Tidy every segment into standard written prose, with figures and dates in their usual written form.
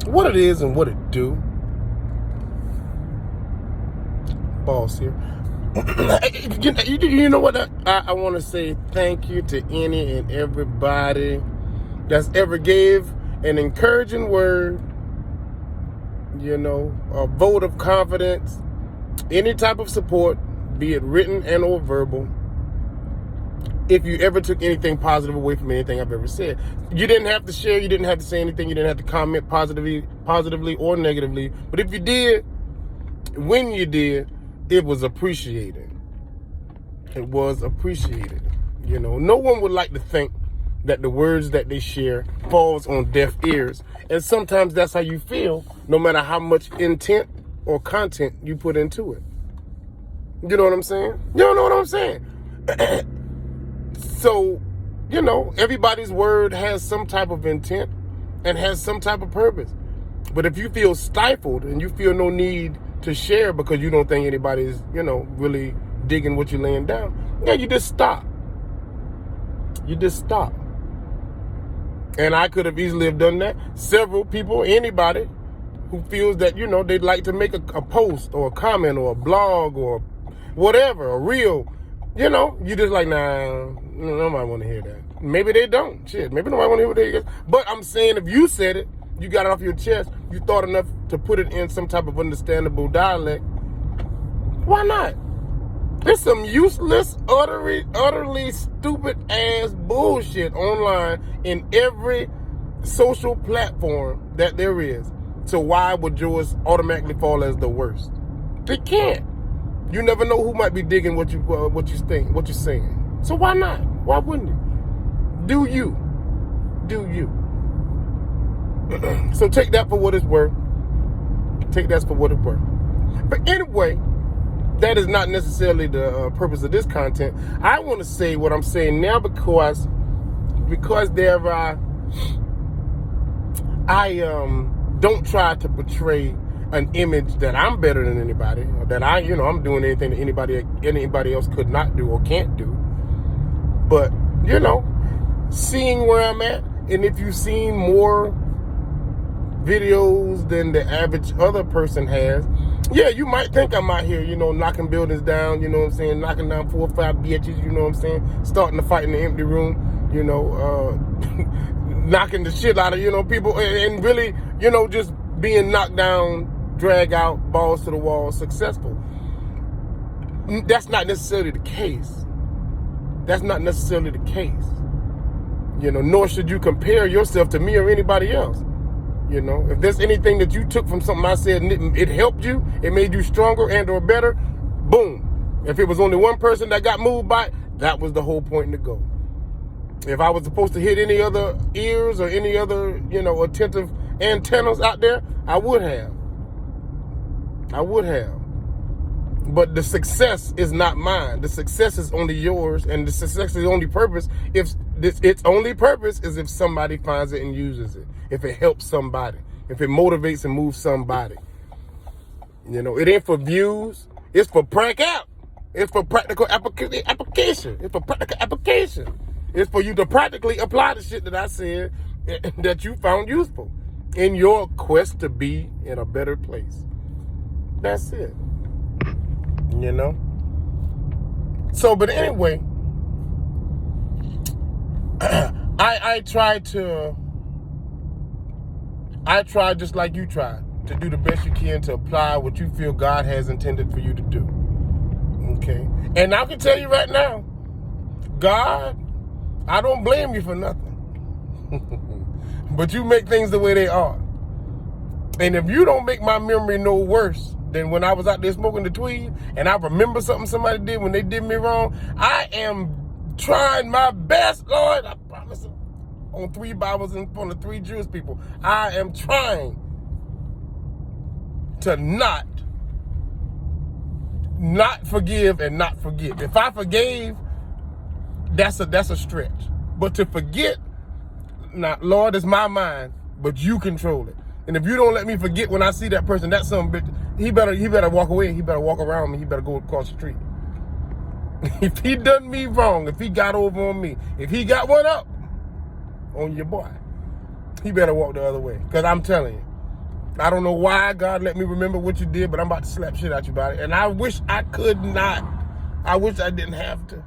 What it is and what it do. Boss here. You know what? I want to say thank you to any and everybody that's ever gave an encouraging word, a vote of confidence, any type of support, be it written and or verbal. If you ever took anything positive away from anything I've ever said, you didn't have to share, you didn't have to say anything, you didn't have to comment positively or negatively. But if you did, when you did, it was appreciated. It was appreciated. No one would like to think that the words that they share falls on deaf ears. And sometimes that's how you feel, no matter how much intent or content you put into it. You know what I'm saying? You don't know what I'm saying? So, everybody's word has some type of intent and has some type of purpose. But if you feel stifled and you feel no need to share because you don't think anybody's, really digging what you're laying down, you just stop. You just stop. And I could have easily have done that. Several people, anybody who feels that, they'd like to make a post or a comment or a blog or whatever, a reel, you just like, nah, nobody want to hear that. Maybe they don't. Shit, maybe nobody want to hear what they hear. But I'm saying if you said it, you got it off your chest, you thought enough to put it in some type of understandable dialect, why not? There's some useless, utterly stupid ass bullshit online in every social platform that there is. So why would yours automatically fall as the worst? They can't. You never know who might be digging what you're saying. So why not? Why wouldn't you? Do you? Do you? So take that for what it's worth. Take that for what it's worth. But anyway, that is not necessarily the purpose of this content. I want to say what I'm saying now because there I don't try to portray an image that I'm better than anybody, or that I'm doing anything that anybody else could not do or can't do. But seeing where I'm at, and if you've seen more videos than the average other person has, you might think I'm out here, knocking buildings down, knocking down 4 or 5 bitches, starting a fight in the empty room, knocking the shit out of, people, and really, just being knocked down, drag out, balls to the wall, successful. That's not necessarily the case. That's not necessarily the case. Nor should you compare yourself to me or anybody else. If there's anything that you took from something I said and it helped you, it made you stronger and or better, boom. If it was only one person that got moved by it, that was the whole point to go. If I was supposed to hit any other ears or any other, attentive antennas out there, I would have. But the success is not mine. The success is only yours, and the success is only purpose its only purpose is if somebody finds it and uses it. If it helps somebody, if it motivates and moves somebody. It ain't for views. It's for It's for practical application. It's for practical application. It's for you to practically apply the shit that I said that you found useful in your quest to be in a better place. That's it. So, but anyway, I try just like you tried to do the best you can to apply what you feel God has intended for you to do. Okay. And I can tell you right now, God, I don't blame you for nothing. But you make things the way they are. And if you don't make my memory no worse than when I was out there smoking the tweed and I remember something somebody did when they did me wrong, I am trying my best, Lord. I promise you, on 3 Bibles in front of 3 Jewish people, I am trying to not forgive and not forget. If I forgave, that's a stretch. But to forget, now, Lord, it's my mind, but you control it. And if you don't let me forget when I see that person, that son bitch, he better walk away. He better walk around me. He better go across the street. If he done me wrong, if he got over on me, if he got one up, on your boy. He better walk the other way. Because I'm telling you, I don't know why God let me remember what you did, but I'm about to slap shit out you about it. And I wish I could not. I wish I didn't have to.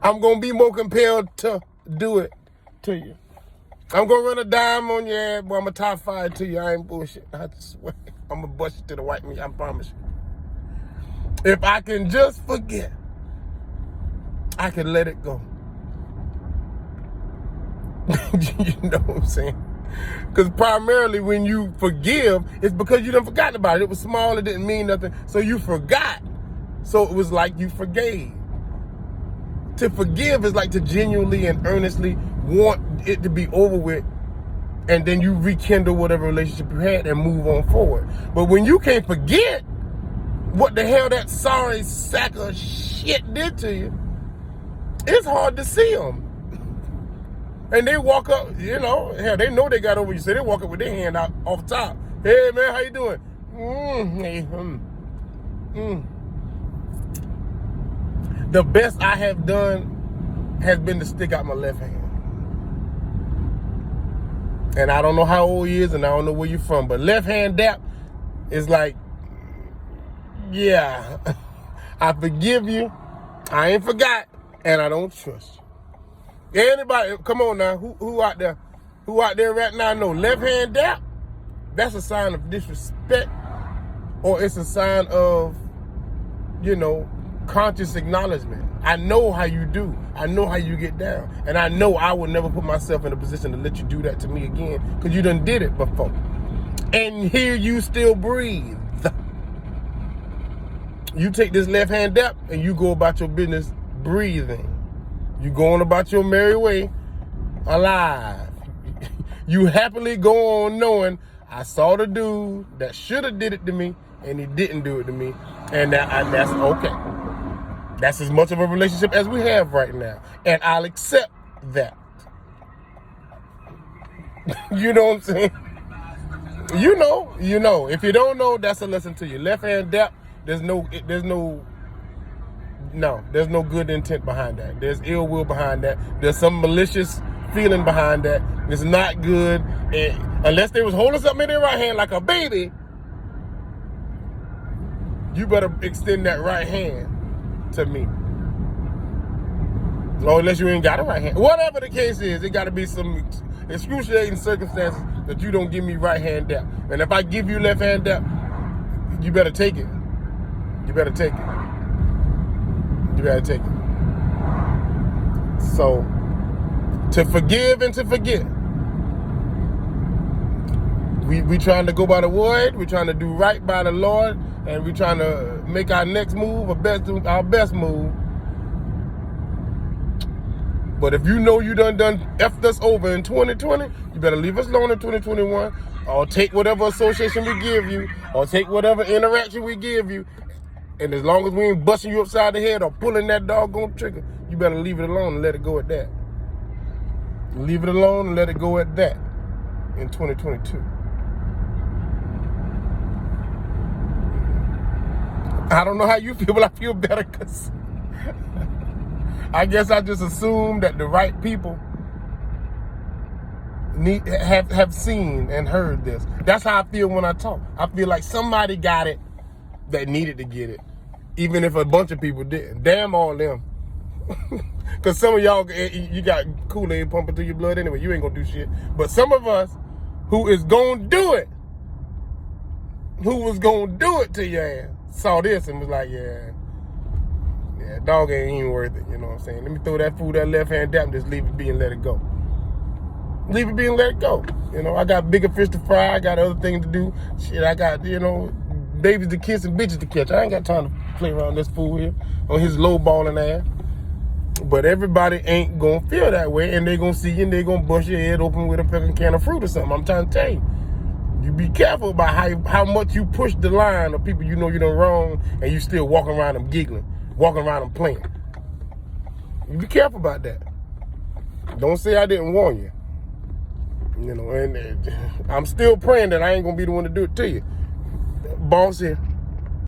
I'm going to be more compelled to do it to you. I'm going to run a dime on your ass, boy. I'm going to top 5 to you. I ain't bullshit. I swear. I'm going to bust you to the white meat. I promise you. If I can just forget, I can let it go. You know what I'm saying? Because primarily when you forgive, it's because you done forgotten about it. It was small, it didn't mean nothing, so you forgot. So it was like you forgave. To forgive is like to genuinely and earnestly want it to be over with, and then you rekindle whatever relationship you had and move on forward. But when you can't forget what the hell that sorry sack of shit did to you, it's hard to see them. And they walk up, you know, hell, they know they got over you, so they walk up with their hand out off top. Hey, man, how you doing? The best I have done has been to stick out my left hand. And I don't know how old he is, and I don't know where you're from, but left hand dap is like, yeah, I forgive you, I ain't forgot, and I don't trust you. Anybody, come on now, who out there right now know left hand dap? That's a sign of disrespect, or it's a sign of, you know, conscious acknowledgement. I know how you do. I know how you get down, and I know I would never put myself in a position to let you do that to me again, because you done did it before. And here you still breathe. You take this left hand dap and you go about your business breathing. You going about your merry way, alive. You happily go on knowing I saw the dude that should have did it to me, and he didn't do it to me, and that's okay. That's as much of a relationship as we have right now, and I'll accept that. You know what I'm saying? You know. If you don't know, that's a lesson to you. Left hand dap, there's no good intent behind that. There's ill will behind that. There's some malicious feeling behind that. It's not good. And unless they was holding something in their right hand like a baby, you better extend that right hand to me. Or unless you ain't got a right hand. Whatever the case is, it got to be some excruciating circumstances that you don't give me right hand dap. And if I give you left hand dap, you better take it. You better take it. You gotta take it. So, to forgive and to forget. We trying to go by the word. We're trying to do right by the Lord, and we're trying to make our next move our best move. But if you know you done effed us over in 2020, you better leave us alone in 2021, or take whatever association we give you, or take whatever interaction we give you. And as long as we ain't busting you upside the head or pulling that doggone trigger, you better leave it alone and let it go at that. Leave it alone and let it go at that in 2022. I don't know how you feel, but I feel better because I guess I just assume that the right people have seen and heard this. That's how I feel when I talk. I feel like somebody got it that needed to get it, even if a bunch of people didn't. Damn all them. Because some of y'all, you got Kool-Aid pumping through your blood anyway. You ain't going to do shit. But some of us who is going to do it, who was going to do it to your ass, saw this and was like, yeah, dog ain't even worth it. You know what I'm saying? Let me throw that food, that left hand dap, and just leave it be and let it go. Leave it be and let it go. You know, I got bigger fish to fry. I got other things to do. Shit, I got, babies to kiss and bitches to catch. I ain't got time to play around this fool here on his low balling ass. But everybody ain't gonna feel that way, and they gonna see you and they gonna bust your head open with a fucking can of fruit or something. I'm trying to tell you. You be careful about how much you push the line of people you know you done wrong, and you still walking around them giggling, walking around them playing. You be careful about that. Don't say I didn't warn you. And I'm still praying that I ain't gonna be the one to do it to you. Boss here.